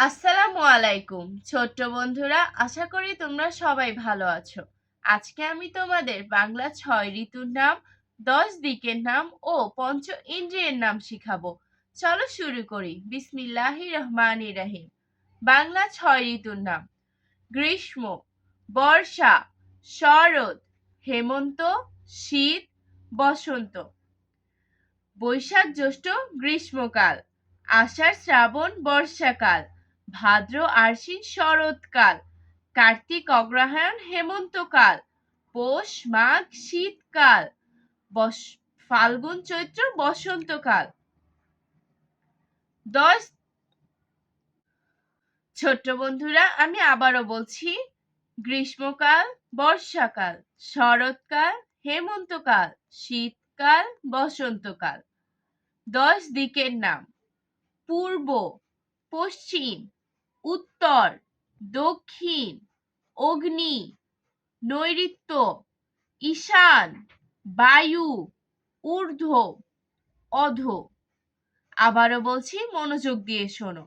আসসালামু আলাইকুম ছোট্ট বন্ধুরা, আশা করি তোমরা সবাই ভালো আছো। আজকে আমি তোমাদের বাংলা 6 ঋতুর নাম, 10 দিকের নাম ও পঞ্চ ইন্দ্রিয়ের নাম শিখাবো। চলো শুরু করি। বিসমিল্লাহির রহমানির রহিম। বাংলা 6 ঋতুর নাম: গ্রীষ্ম, বর্ষা, শরৎ, হেমন্ত, শীত, বসন্ত। বৈশাখ জ্যৈষ্ঠ গ্রীষ্মকাল, আষাঢ় শ্রাবণ বর্ষাকাল, ভাদ্র আশ্বিন শরৎকাল, কার্তিক অগ্রহায়ণ হেমন্তকাল, পৌষ মাঘ শীতকাল, ফাল্গুন চৈত্র বসন্তকাল। 10 ছোট্ট বন্ধুরা, আমি আবারও বলছি: গ্রীষ্মকাল, বর্ষাকাল, শরৎকাল, হেমন্তকাল, শীতকাল, বসন্তকাল। 10 দিকের নাম: পূর্ব, পশ্চিম, উত্তর, দক্ষিণ, অগ্নি, নৈঋত্য, ঈশান, বায়ু, ঊর্ধ্ব, অধো। আবারও বলছি, মনোযোগ দিয়ে শোনো।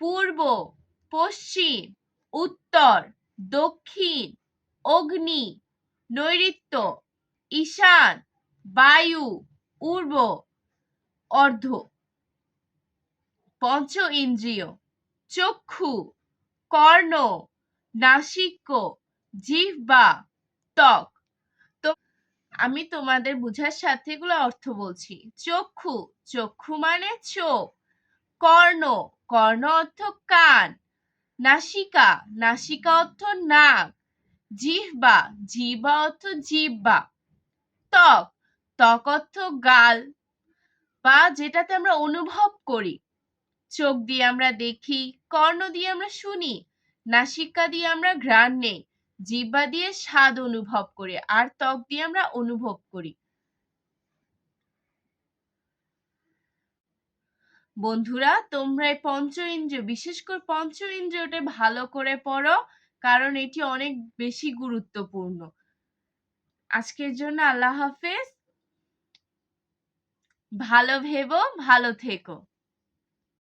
পূর্ব, পশ্চিম, উত্তর, দক্ষিণ, অগ্নি, নৈঋত্য, ঈশান, বায়ু, পূর্ব, অর্ধ। পঞ্চ ইন্দ্রিয়: চক্ষু, কর্ণ, নাসিক্য, জিহ্বা, ত্বক। তো আমি তোমাদের বুঝার সাথে এগুলো অর্থ বলছি। চক্ষু, চক্ষু মানে চোখ। কর্ণ, কর্ণ অর্থ কান। নাসিকা, নাসিকা অর্থ নাক। জিহ্বা, জিহ্বা অর্থ জিহ্বা। ত্বক, ত্বক অর্থ গাল, বা যেটাতে আমরা অনুভব করি। চোখ দিয়ে আমরা দেখি, কর্ণ দিয়ে আমরা শুনি, নাসিকা দিয়ে আমরা ঘ্রাণ নেই, জিহ্বা দিয়ে স্বাদ অনুভব করি, আর ত্বক দিয়ে আমরা অনুভব করি। বন্ধুরা, তোমরা এই পঞ্চ ইন্দ্রিয়, বিশেষ করে পঞ্চ ইন্দ্রিয়টা ভালো করে পড়ো, কারণ এটি অনেক বেশি গুরুত্বপূর্ণ। আজকের জন্য আল্লাহ হাফেজ। ভালো ভেবো, ভালো থেকো।